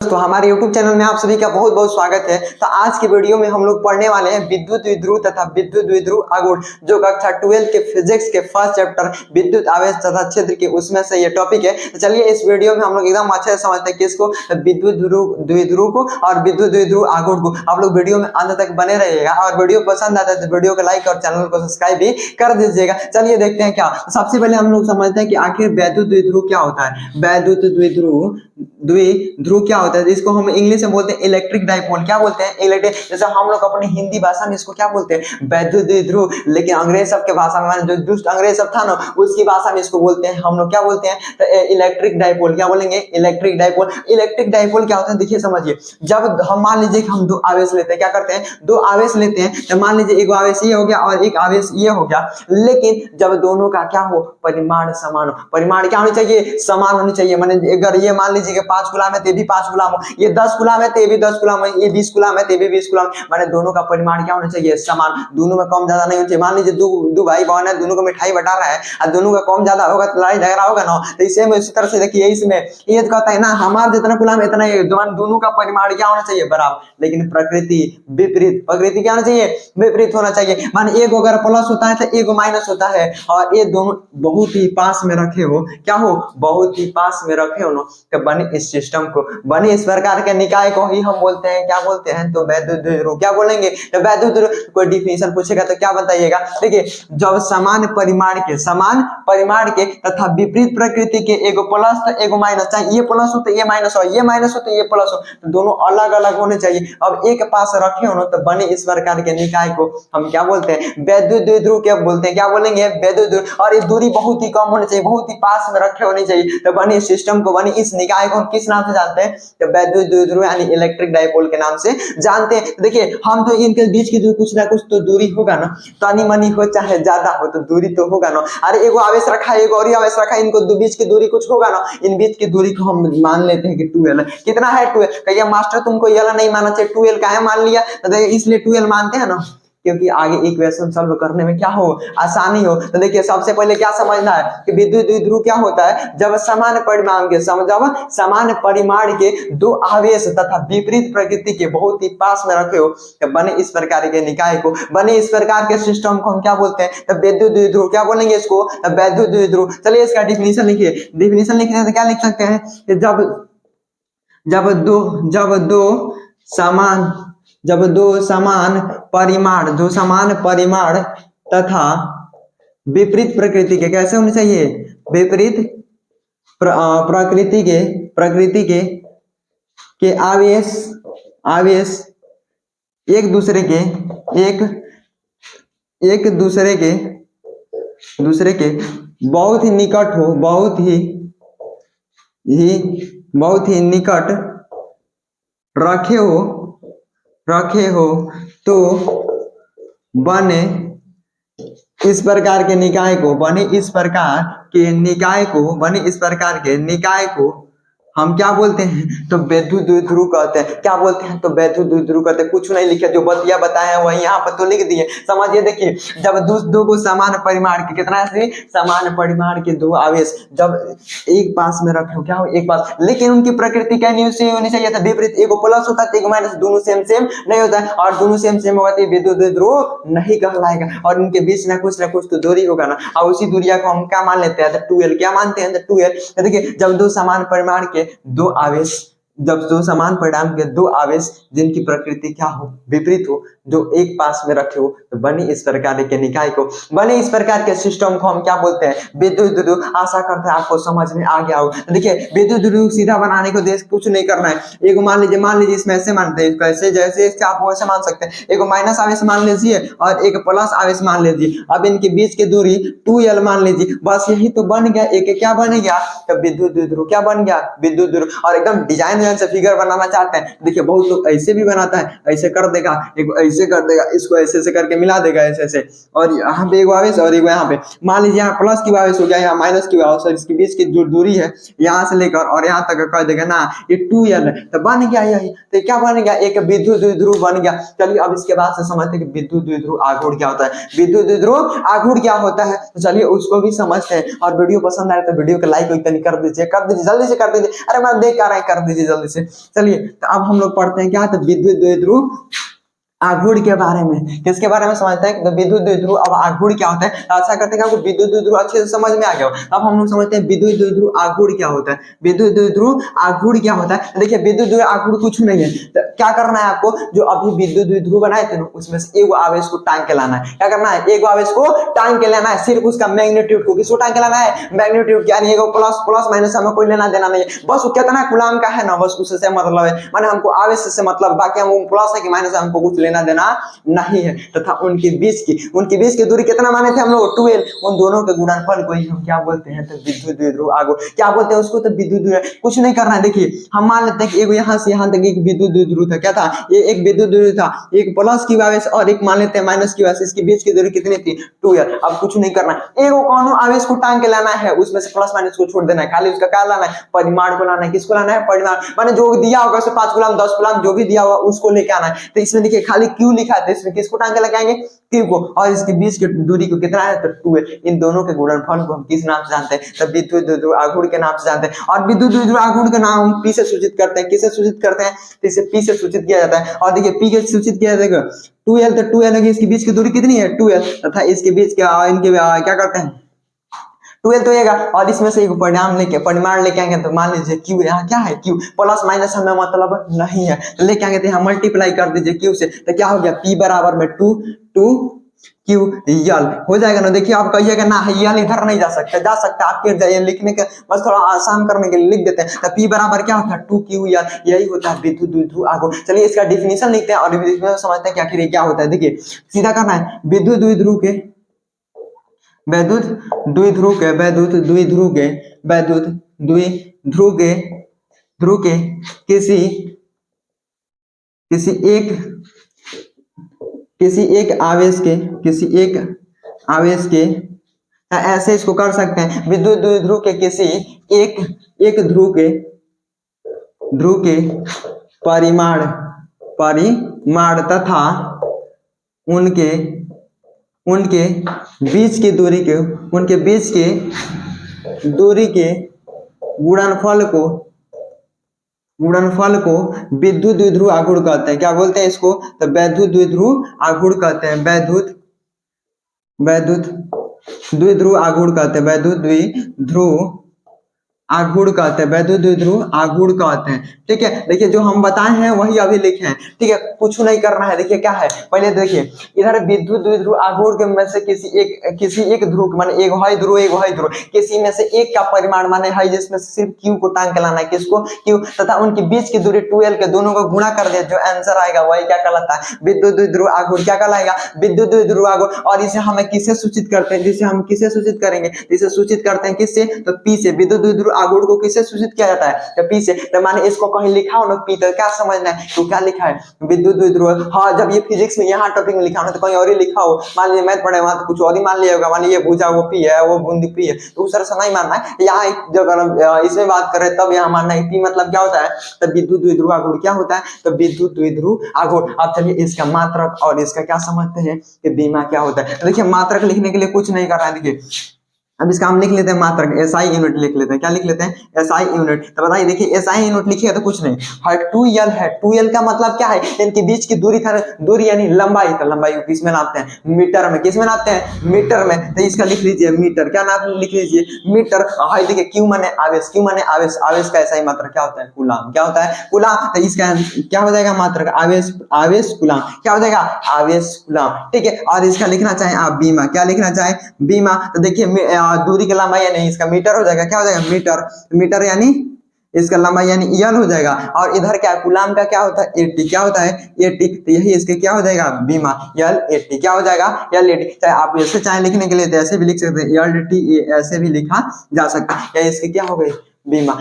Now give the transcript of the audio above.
तो हमारे YouTube channel में आप सभी का बहुत बहुत स्वागत है। तो आज की वीडियो में हम लोग पढ़ने वाले हैं विद्युत द्विध्रुव तथा विद्युत द्विध्रुव आघूर्ण, जो कक्षा 12 के फिजिक्स के फर्स्ट चैप्टर विद्युत आवेश तथा क्षेत्र के उसमें से ये टॉपिक है। तो चलिए इस वीडियो में हम लोग एकदम अच्छे से समझते हैं कि इसको विद्युत द्विध्रुव को और विद्युत द्विध्रुव आघूर्ण को। आप लोग वीडियो में अंत तक बने रहिएगा और वीडियो पसंद आता है तो वीडियो को लाइक और चैनल को सब्सक्राइब भी कर दीजिएगा। चलिए देखते हैं क्या। सबसे पहले हम लोग समझते हैं कि आखिर वैद्युत द्विध्रुव क्या होता है। वैद्युत द्विध्रुव क्या होता है, इसको हम इंग्लिश में बोलते हैं इलेक्ट्रिक डाइपोल। क्या बोलते हैं? इलेक्ट्रिक। जैसे हम लोग अपनी हिंदी भाषा में इसको क्या बोलते हैं? वैद्युत द्विध्रुव। लेकिन अंग्रेज सब के भाषा में, जो दुष्ट अंग्रेज सब था ना, उसकी भाषा में इसको बोलते हैं हम लोग क्या बोलते हैं? तो इलेक्ट्रिक डाइपोल। क्या बोलेंगे? Electric dipole. इलेक्ट्रिक डाइपोल क्या होता है देखिए समझिए। जब हम मान लीजिए कि हम दो आवेश लेते हैं, क्या करते हैं? दो आवेश लेते हैं। तो मान लीजिए एक आवेश ये हो गया और एक आवेश ये हो गया, लेकिन जब दोनों का क्या हो? परिमाण समान हो। परिमाण क्या होनी चाहिए? समान होनी चाहिए। माने अगर ये मान लीजिए कि 5 गुलाम है तो ये भी 5 गुलाम हो, ये 10 गुलाम है तो ये भी 10 गुलाम है, ये 20 गुलाम है तो ये भी 20 गुलाम, माने दोनों का परिमाण क्या होना चाहिए? समान। दोनों में कम ज्यादा नहीं होना चाहिए। मान लीजिए दो भाई बहन है, दोनों को मिठाई बटा रहा है और दोनों का कम ज्यादा होगा तो लड़ाई झगड़ा होगा ना। तो इसे में इसी तरह से देखिए, इसमें ये कहता है ना, हमारा जितना गुलाम इतना ही, दोनों का परिमाण क्या होना चाहिए? बराबर। लेकिन प्रकृति विपरीत। प्रकृति क्या होना चाहिए? विपरीत होना चाहिए। माने एक अगर प्लस होता है तो एक माइनस होता है, और ये दोनों बहुत ही पास में रखे हो, क्या हो? बहुत ही पास में रखे हो ना, तो बने इस सिस्टम को, बने इस प्रकार के निकाय को ही हम बोलते हैं, क्या बोलते हैं? तो वैद्युत द्विध्रुव। क्या बोलेंगे? तो वैद्युत द्विध्रुव। कोई डिफिनेशन पूछेगा तो क्या बताइएगा? देखिए, जब समान परिमाण के तथा विपरीत प्रकृति के एगो प्लस तो एगो माइनस, चाहे ये प्लस हो तो ये माइनस हो, ये माइनस हो तो ये प्लस हो, तो दोनों अलग अलग होने चाहिए। अब एक पास रखे हो ना, तो बने इस प्रकार के निकाय को हम क्या बोलते हैं? वैद्युत द्विध्रुव क्या बोलते हैं? क्या बोलेंगे? वैद्युत द्विध्रुव। और ये दूरी बहुत ही कम होनी चाहिए, बहुत ही पास में रखे होनी चाहिए। तो बने इस सिस्टम को, बने इस निकाय को हम किस नाम से जानते हैं? तो वैद्युत द्विध्रुव यानी इलेक्ट्रिक डाइपोल के नाम से जानते हैं। देखिए, हम तो इनके बीच की जो कुछ ना कुछ तो दूरी होगा ना, तनी मनी हो चाहे ज्यादा हो, तो दूरी तो होगा ना। अरे एगो आवेश रखा है, एगो और आवेश रखा है, इनको बीच की दूरी कुछ होगा ना। इन बीच की दूरी को हम मान लेते हैं कि 12 है। कितना है? 12। कहिए मास्टर तुमको ये नहीं मानना चाहिए, 12 का है मान लिया, तो इसलिए 12 मानते हैं ना, क्योंकि आगे इक्वेशन सॉल्व करने में क्या हो? आसानी हो। तो देखिए, सबसे पहले क्या समझना है कि विद्युत द्विध्रुव क्या होता है? जब समान परिमाण के दो आवेश तथा विपरीत प्रकृति के बहुत ही पास में रखे हो, तो बने इस प्रकार के निकाय को, बने इस प्रकार के सिस्टम को हम क्या बोलते हैं? तो वैद्युत द्विध्रुव। क्या बोलेंगे इसको? वैद्युत द्विध्रुव। चलिए इसका डिफिनेशन लिखिए। डिफिनेशन लिखने से क्या लिख सकते हैं कि जब दो समान परिमाण तथा विपरीत प्रकृति के कैसे होने चाहिए? विपरीत प्रकृति के आवेश एक दूसरे के बहुत ही निकट हो, बहुत ही निकट रखे हो तो बने इस प्रकार के निकाय को हम क्या बोलते हैं? तो वैद्युत द्विध्रुव कहते हैं। क्या बोलते हैं? तो वैद्युत द्विध्रुव कहते हैं। कुछ नहीं लिखे, जो बतिया बताए हैं वही यहाँ पर तो लिख दिए। समझिए, देखिए, जब दो को समान परिमाण के, कितना है? समान परिमाण के दो आवेश जब एक पास में रखे हो, क्या हो? एक पास, लेकिन उनकी प्रकृति क्या नहीं होनी चाहिए? था विपरीत। एगो प्लस होता है तो एगो माइनस, दोनों सेम नहीं होता है, और दोनों सेम होगा तो विद्युत द्विध्रुव नहीं कहलाएगा। और इनके बीच ना कुछ तो दूरी होगा ना, और उसी दूरिया को हम क्या मान लेते हैं? तो 12। क्या मानते हैं? तो 12। देखिए, जब दो समान परिमाण के दो आवेश, जब दो समान परिमाण के दो आवेश जिनकी प्रकृति क्या हो? विपरीत हो, जो एक पास में रखे हो, तो बने इस प्रकार के निकाय को, बने इस प्रकार के सिस्टम को हम क्या बोलते हैं? विद्युत द्विध्रुव। आशा करते हैं आपको समझ में आ गया हो। देखिए, विद्युत द्विध्रुव सीधा बनाने को देश कुछ नहीं करना है। एगो मान लीजिए इसमें ऐसे मानते हैं, कैसे जैसे इससे आप वैसे मान सकते हैं। एगो माइनस आवेश मान लीजिए और एक प्लस आवेश मान लीजिए। अब इनके बीच की दूरी 2l मान लीजिए। बस यही तो बन गया। एक क्या बन गया? तो विद्युत द्विध्रुव। क्या बन गया? विद्युत द्विध्रुव। और एकदम डिजाइन से फिगर बनाना चाहते हैं, देखिए बहुत लोग ऐसे भी बनाता है, ऐसे कर देगा, एक ऐसे कर देगा, इसको ऐसे करके मिला देगा ऐसे, और यहाँ पे एक आवेश और एक यहाँ पे, मान लीजिए यहाँ प्लस की आवेश हो गया, यहाँ माइनस की आवेश, इसके बीच की जो दूरी है यहाँ से लेकर और यहाँ तक कर देगा ना, ये 2l है। तो बन गया यही। तो क्या बन गया? एक विद्युत द्विध्रुव बन गया। चलिए अब इसके बाद से समझते हैं कि विद्युत द्विध्रुव आघूर्ण क्या होता है। विद्युत द्विध्रुव आघूर्ण क्या होता है, तो चलिए उसको भी समझते हैं। और वीडियो पसंद आए तो वीडियो को लाइक कर दीजिए, जल्दी से कर दीजिए। अरे मैं देख कर रहा है, कर दीजिए जल्दी। जल्दी से। चलिए तो अब हम लोग पढ़ते हैं क्या, तो विद्युत द्विध्रुव आघूर्ण के बारे में। किसके बारे में समझते हैं, तो विद्युत द्विध्रुव। अब आघूर्ण क्या होता है, आशा करते हैं कि आपको विद्युत द्विध्रुव अच्छे से समझ में आ गया हो। अब हम लोग समझते हैं विद्युत द्विध्रुव आघूर्ण क्या होता है। विद्युत द्विध्रुव आघूर्ण क्या होता है, देखिए विद्युत द्विध्रुव आघूर्ण कुछ नहीं है, तो क्या करना है आपको, जो अभी विद्युत द्विध्रुव बनाए थे ना उसमें से एक आवेश को टांग के लाना है। क्या करना है, एक आवेश को टांग के लाना है, सिर्फ उसका मैग्नीट्यूड को। किसको टांग के लाना है, मैग्नीट्यूड, यानी प्लस प्लस माइनस हमें कोई लेना देना नहीं है, बस वो कितना कूलाम का है ना बस उससे मतलब है, माने हमको आवेश से मतलब, बाकी हम प्लस है कि माइनस हमको कुछ लेना देना नहीं है। तथा उनके बीच की दूरी कितना माने थे हम लोग, 12। उन दोनों के गुणनफल को ही हम क्या बोलते हैं, तो विद्युत द्विध्रुव आघूर्ण क्या बोलते हैं उसको, तो विद्युत द्विध्रुव। कुछ नहीं करना है, देखिए हम मान लेते हैं कि एक यहाँ से यहाँ तक एक विद्युत द्विध्रुव था, क्या था, ये एक विद्युत द्विध्रुव था, एक प्लस की आवेश और एक मान लेते हैं माइनस की आवेश, इसके बीच की दूरी कितनी थी, 12। अब कुछ नहीं करना है, एक कौन आवेश को टांग के लाना है, उसमें से प्लस माइनस को छोड़ देना है, खाली उसका क्या लाना है, परिमाण को लाना है। किसको लाना है, परिमाण, माने जो दिया होगा 5 कूलम 10 कूलम जो भी दिया होगा उसको लेके आना है। तो इसमें देखिए खाली क्यू लिखा है, तो इसमें किसको टांग के लगाएंगे, क्यू को, और इसके बीच की दूरी को कितना है, तो 12। इन दोनों के गुणनफल को हम किस नाम से जानते हैं, तो विद्युत द्विध्रुव आघूर्ण के नाम से जानते हैं। और विद्युत द्विध्रुव आघूर्ण का नाम हम पी से सूचित करते हैं। किससे सूचित करते हैं, तो इसे पी से सूचित किया जाता है। और देखिए पी के सूचित किया जाएगा 12, तो 12 इसके बीच की दूरी कितनी है, 12, तथा इसके बीच क्या इनके क्या करते हैं 12 तो आएगा, और इसमें से एक परिमाण लेके आएंगे, तो मान लीजिए क्यू, यहाँ क्या है क्यू, प्लस माइनस हमें मतलब नहीं है, तो लेके आएंगे, तो यहाँ मल्टीप्लाई कर दीजिए क्यू से, तो क्या हो गया, पी बराबर में 2 क्यू यल हो जाएगा ना। देखिए आप कहिएगा ना यल इधर नहीं जा सकता आपके लिखने के बस थोड़ा आसान करने के लिए लिख देते हैं, तो पी बराबर क्या होता है, 2 क्यू यल, यही होता है विद्युत द्विध्रुव आघूर्ण। चलिए इसका डिफिनेशन लिखते हैं और समझते हैं कि आखिर ये क्या होता है। देखिए सीधा करना है, विद्युत द्विध्रुव के किसी एक आवेश के ऐसे इसको कर सकते हैं, विद्युत द्विध्रुव के किसी एक ध्रुव के परिमाण तथा उनके बीच की दूरी के गुणनफल को विद्युत द्विध्रुव आघूर्ण कहते हैं। क्या बोलते हैं इसको, तो विद्युत द्विध्रुव आघूर्ण कहते हैं, विद्युत द्विध्रुव आघूर्ण कहते हैं, विद्युत द्विध्रुव आघूर्ण कहते हैं। ठीक है, देखिए जो हम बताए हैं वही अभी लिखे हैं। ठीक है, कुछ नहीं करना है। देखिए क्या है, पहले देखिए इधर विद्युत द्विध्रुव आघूर्ण के में से किसी एक ध्रुव माने एक है ध्रुव किसी में से एक का परिमाण माने है, जिसमें सिर्फ क्यू को टांग के लाना है, किसको, क्यू, तथा उनकी बीच की दूरी 12 के दोनों को गुणा कर दिया, जो आंसर आएगा वही क्या कहलाता है, विद्युत द्विध्रुव आघूर्ण। क्या कहलाएगा, विद्युत द्विध्रुव आघूर्ण। और इसे हमें किससे सूचित करते हैं, जिसे हम किससे सूचित करेंगे, इसे सूचित करते हैं किससे, तो पी से। विद्युत द्विध्रुव आघूर्ण को किससे सूचित किया जाता है, तो पी से। तो माने इसको कहीं लिखा हो ना पी, तो क्या समझना है, तो क्या लिखा है, विद्युत द्विध्रुव। हाँ, जब ये फिजिक्स में यहाँ टॉपिक में लिखा हो ना, तो कहीं और ही लिखा हो, मान लीजिए मैथ पढ़े वहां तो कुछ और ही मान लिया होगा, मान लीजिए भुजा वो पी है, वो बूंदी पी है, तो उस तरह से नहीं मानना है। यहाँ जब इसमें बात करें तब यहाँ मानना है पी मतलब क्या होता है, तो विद्युत द्विध्रुव आघूर्ण क्या होता है, तो विद्युत द्विध्रुव आघूर्ण। अब चलिए इसका मात्रक और इसका क्या समझते हैं कि बीमा क्या होता है। देखिए मात्रक लिखने के लिए कुछ नहीं कर रहा है, देखिए अब इसका हम लिख लेते हैं मात्रक, एसआई यूनिट लिख लेते हैं। क्या लिख लेते हैं, एसआई यूनिट। तो बताइए, देखिए एसआई यूनिट लिखिए तो कुछ नहीं है, 2L है। 2L का मतलब क्या है, इनके बीच की दूरी यानी लंबाई, तो लंबाई को किस में नापते हैं, मीटर में। किस में नापते हैं, मीटर में। तो इसका लिख लीजिए मीटर, क्या नाप लिख लीजिए, मीटर। हाई देखिए क्यू माने आवेश, आवेश का एसआई मात्रक क्या होता है, कूलाम। क्या होता है, कूलाम। तो इसका क्या हो जाएगा मात्रक, आवेश कूलाम। क्या हो जाएगा, आवेश कूलाम। ठीक है, और इसका लिखना चाहे आप बीमा, क्या लिखना चाहे, बीमा। तो देखिए दूरी की लंबाई यानी इसका मीटर हो जाएगा, क्या हो जाएगा, मीटर यानी इसका लंबाई यानी यल हो जाएगा। और इधर क्या कूलाम का क्या होता है, 80। क्या होता है, 80। तो यही इसके क्या हो जाएगा, बीमा, यल 80। क्या हो जाएगा, यल 80। चाहे आप ऐसे चाहे लिखने के लिए तो ऐसे भी लिख सकते हैं, यल 80 ऐसे भी लिखा जा सकता है, या इसके क्या हो गए, बीमा।